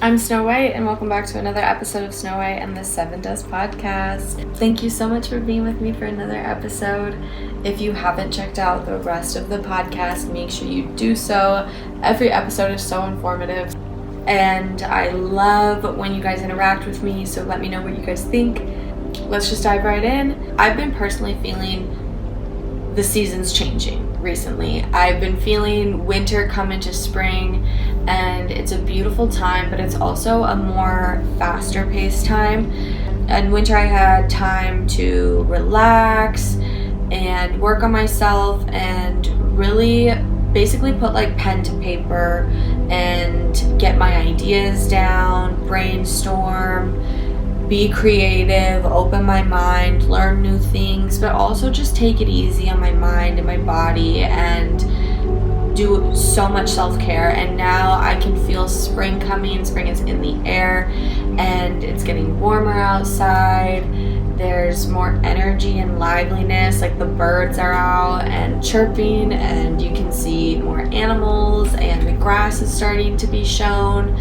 I'm Snow White, and welcome back to another episode of Snow White and the Seven Dust Podcast. Thank you so much for being with me for another episode. If you haven't checked out the rest of the podcast, make sure you do so. Every episode is so informative, and I love when you guys interact with me, so let me know what you guys think. Let's just dive right in. I've been personally feeling the seasons changing recently. I've been feeling winter come into spring, and it's a beautiful time, but it's also a more faster paced time. In winter I had time to relax and work on myself and really basically put like pen to paper and get my ideas down, brainstorm, be creative, open my mind, learn new things, but also just take it easy on my mind and my body and do so much self-care. And now I can feel spring coming. Spring is in the air and it's getting warmer outside. There's more energy and liveliness, like the birds are out and chirping, and you can see more animals, and the grass is starting to be shown.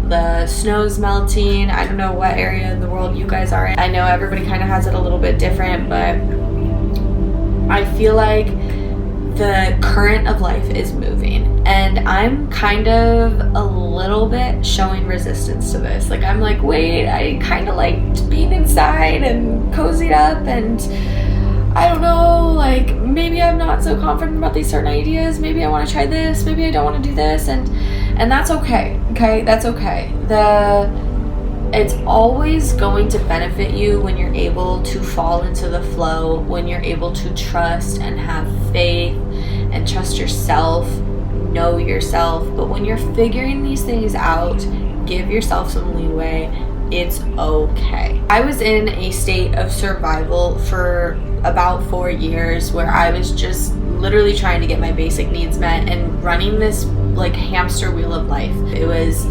The snow's melting. I don't know what area of the world you guys are in. I know everybody kind of has it a little bit different, but I feel like the current of life is moving, and I'm kind of a little bit showing resistance to this. Like, I'm like, wait, I kind of liked being inside and cozied up, and I don't know, like, maybe I'm not so confident about these certain ideas. Maybe I want to try this. Maybe I don't want to do this, and that's okay. Okay, that's okay. It's always going to benefit you when you're able to fall into the flow, when you're able to trust and have faith and trust yourself, know yourself. But when you're figuring these things out, give yourself some leeway. It's okay. I was in a state of survival for about 4 years where I was just literally trying to get my basic needs met and running this like hamster wheel of life. It was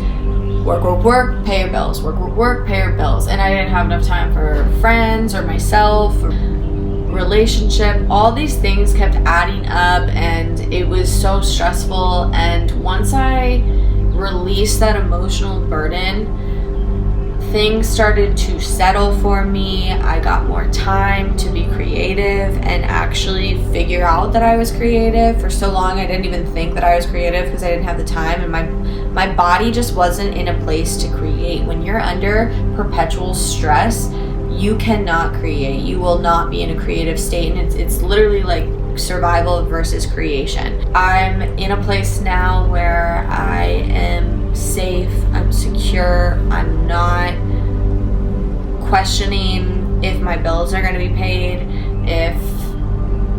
work, pay your bills, work, pay your bills. And I didn't have enough time for friends or myself or relationship. All these things kept adding up, and it was so stressful. And once I released that emotional burden, things started to settle for me. I got more time to be creative and actually figure out that I was creative. For so long, I didn't even think that I was creative because I didn't have the time, and my body just wasn't in a place to create. When you're under perpetual stress, you cannot create. You will not be in a creative state, and it's literally like survival versus creation. I'm in a place now where I am safe, I'm secure, I'm not questioning if my bills are going to be paid, if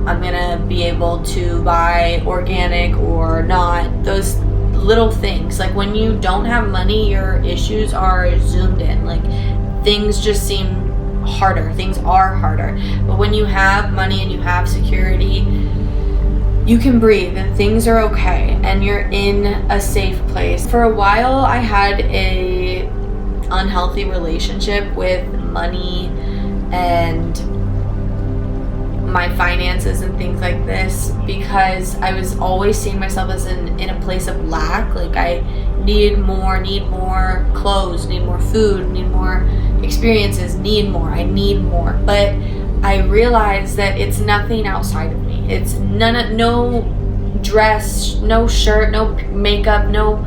I'm going to be able to buy organic or not. Those little things, like when you don't have money, your issues are zoomed in. Like, things just seem harder. Things are harder. But when you have money and you have security, you can breathe and things are okay and you're in a safe place. For a while, I had a unhealthy relationship with money and my finances and things like this, because I was always seeing myself as in a place of lack. Like, I need more clothes, need more food, need more experiences, I need more. But I realized that it's nothing outside of me. It's no dress, no shirt, no makeup, no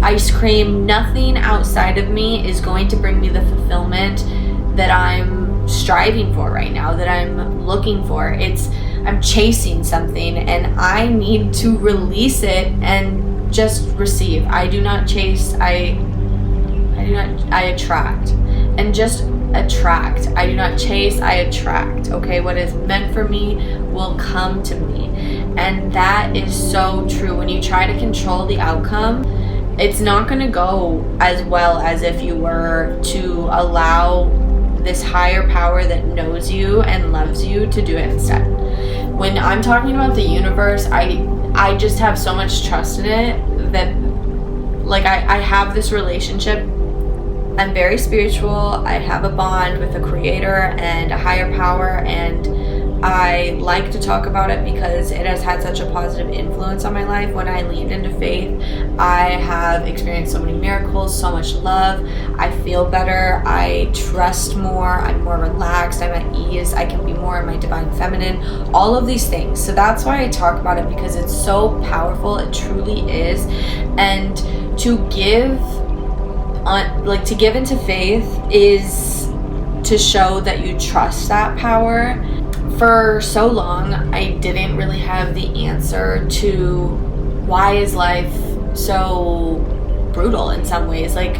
ice cream. Nothing outside of me is going to bring me the fulfillment that I'm striving for right now, that I'm looking for. I'm chasing something, and I need to release it and just receive. I do not chase, I attract. And just attract. I do not chase, I attract. Okay, what is meant for me will come to me. And that is so true. When you try to control the outcome, it's not going to go as well as if you were to allow this higher power that knows you and loves you to do it instead. When I'm talking about the universe, I just have so much trust in it that, like, I have this relationship. I'm very spiritual. I have a bond with a creator and a higher power, and I like to talk about it because it has had such a positive influence on my life. When I leaned into faith, I have experienced so many miracles, so much love. I feel better. I trust more. I'm more relaxed. I'm at ease. I can be more in my divine feminine. All of these things. So that's why I talk about it, because it's so powerful. It truly is. And to give into faith is to show that you trust that power. For so long, I didn't really have the answer to why is life so brutal in some ways. Like,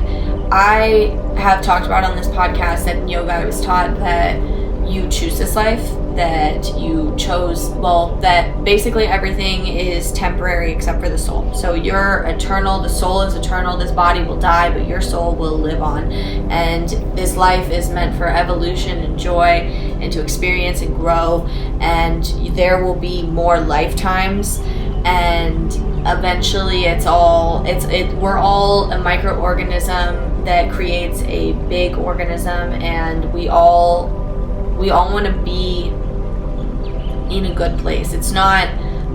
I have talked about on this podcast that in yoga I was taught that you choose this life, that you chose, that basically everything is temporary except for the soul. So you're eternal, the soul is eternal, this body will die, but your soul will live on. And this life is meant for evolution and joy and to experience and grow. And there will be more lifetimes, and eventually we're all a microorganism that creates a big organism, and we all want to be in a good place. It's not,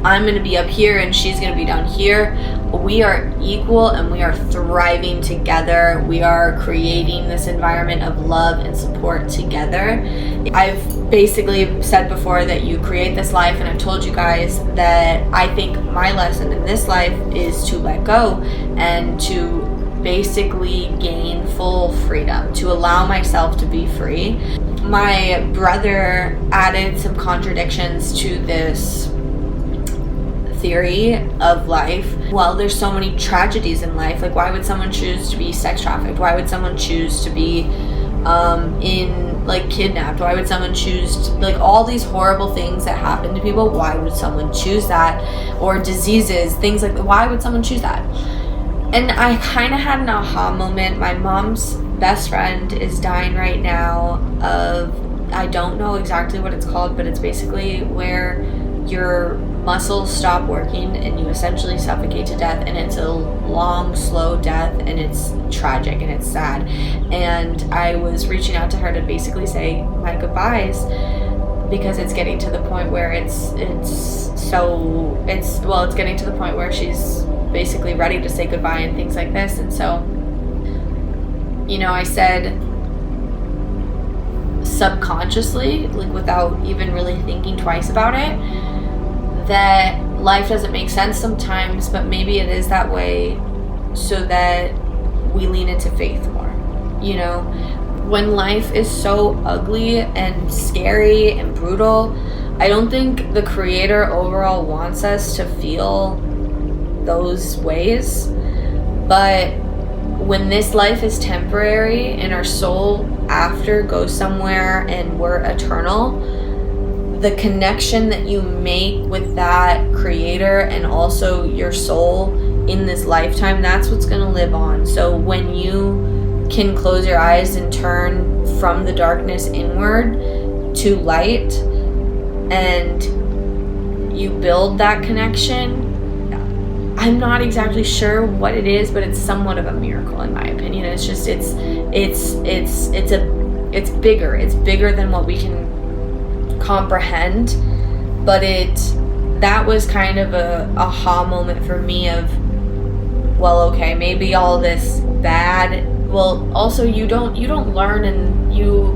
I'm going to be up here and she's going to be down here. We are equal and we are thriving together. We are creating this environment of love and support together. I've basically said before that you create this life, and I've told you guys that I think my lesson in this life is to let go and to basically gain full freedom, to allow myself to be free. My brother added some contradictions to this theory of life. Well, there's so many tragedies in life. Like, why would someone choose to be sex trafficked? Why would someone choose to be kidnapped? Why would someone choose to, all these horrible things that happen to people? Why would someone choose that? Or diseases, things like that. Why would someone choose that? And I kind of had an aha moment. My mom's best friend is dying right now of, I don't know exactly what it's called, but it's basically where your muscles stop working and you essentially suffocate to death, and it's a long, slow death, and it's tragic and it's sad. And I was reaching out to her to basically say my goodbyes, because it's getting to the point where it's getting to the point where she's basically ready to say goodbye and things like this. And so, I said subconsciously, without even really thinking twice about it, that life doesn't make sense sometimes, but maybe it is that way so that we lean into faith more. When life is so ugly and scary and brutal, I don't think the Creator overall wants us to feel those ways. But when this life is temporary and our soul after goes somewhere and we're eternal, the connection that you make with that Creator and also your soul in this lifetime, that's what's going to live on. So when you can close your eyes and turn from the darkness inward to light, and you build that connection, I'm not exactly sure what it is, but it's somewhat of a miracle in my opinion. It's just it's bigger. It's bigger than what we can comprehend. But that was kind of a aha moment for me of, well, okay, maybe all this bad. Well, also you don't learn, and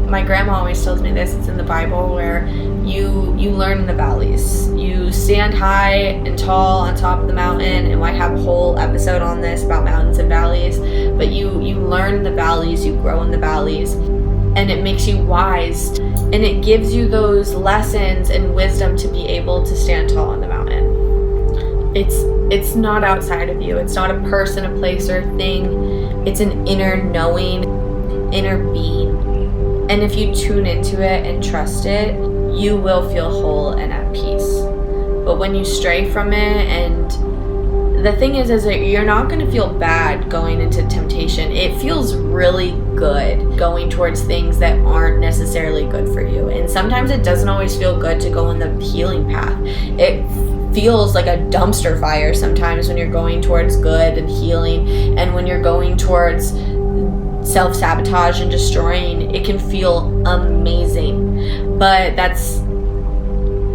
my grandma always tells me this, it's in the Bible, where you learn in the valleys. You stand high and tall on top of the mountain, and I have a whole episode on this about mountains and valleys, but you learn in the valleys, you grow in the valleys, and it makes you wise, and it gives you those lessons and wisdom to be able to stand tall on the mountain. It's not outside of you. It's not a person, a place, or a thing. It's an inner knowing, inner being. And if you tune into it and trust it, you will feel whole and at peace. But when you stray from it, and the thing is that you're not going to feel bad going into temptation. It feels really good going towards things that aren't necessarily good for you. And sometimes it doesn't always feel good to go on the healing path. It feels like a dumpster fire sometimes when you're going towards good and healing, and when you're going towards self-sabotage and destroying, it can feel amazing. But that's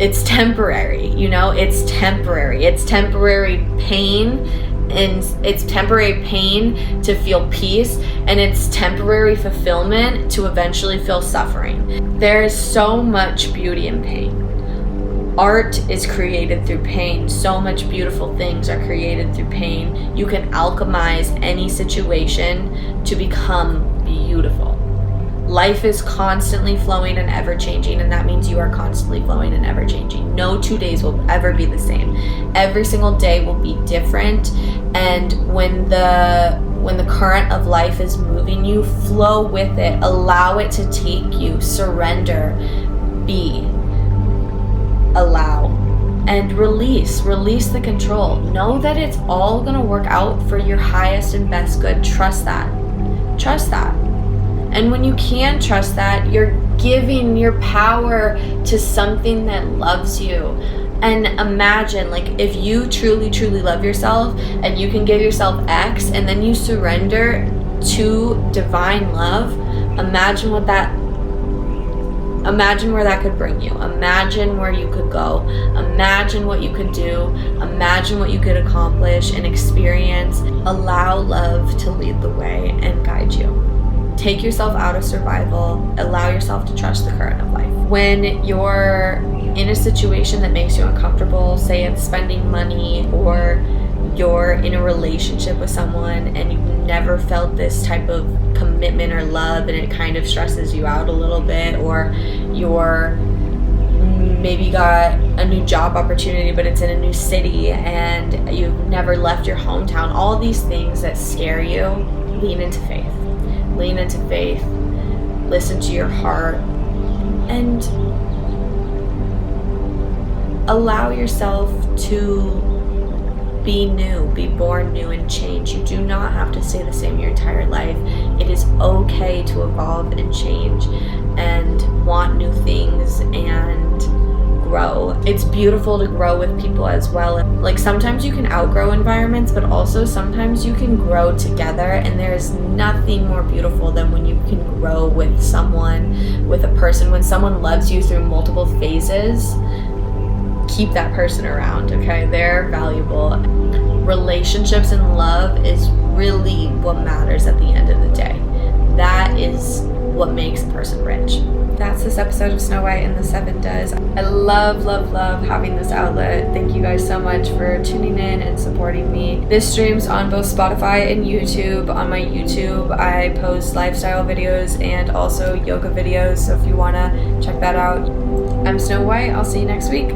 it's temporary, it's temporary. It's temporary pain, and it's temporary pain to feel peace, and it's temporary fulfillment to eventually feel suffering. There is so much beauty in pain. Art is created through pain. So much beautiful things are created through pain. You can alchemize any situation to become beautiful. Life is constantly flowing and ever changing, and that means you are constantly flowing and ever changing. No 2 days will ever be the same. Every single day will be different, and when the current of life is moving you, flow with it. Allow it to take you. Surrender. Be. Allow. And release the control. Know that it's all gonna work out for your highest and best good. Trust that. And when you can trust that, you're giving your power to something that loves you. And imagine, if you truly, truly love yourself and you can give yourself X and then you surrender to divine love, imagine where that could bring you. Imagine where you could go. Imagine what you could do. Imagine what you could accomplish and experience. Allow love to lead the way and guide you. Take yourself out of survival. Allow yourself to trust the current of life. When you're in a situation that makes you uncomfortable, say it's spending money, or you're in a relationship with someone and you've never felt this type of commitment or love and it kind of stresses you out a little bit, or you're maybe got a new job opportunity but it's in a new city and you've never left your hometown, all these things that scare you, lean into faith. Listen to your heart and allow yourself to be new, be born new and change. You do not have to stay the same your entire life. It is okay to evolve and change and want new things and grow. It's beautiful to grow with people as well. Sometimes you can outgrow environments, but also sometimes you can grow together, and there's nothing more beautiful than when you can grow with someone, with a person. When someone loves you through multiple phases, keep that person around, okay? They're valuable. Relationships and love is really what matters at the end of the day. That is what makes a person rich. That's this episode of Snow White and the Seven Does. I love having this outlet. Thank you guys so much for tuning in and supporting me. This streams on both Spotify and YouTube. On my YouTube, I post lifestyle videos and also yoga videos, so if you want to check that out. I'm Snow White. I'll see you next week.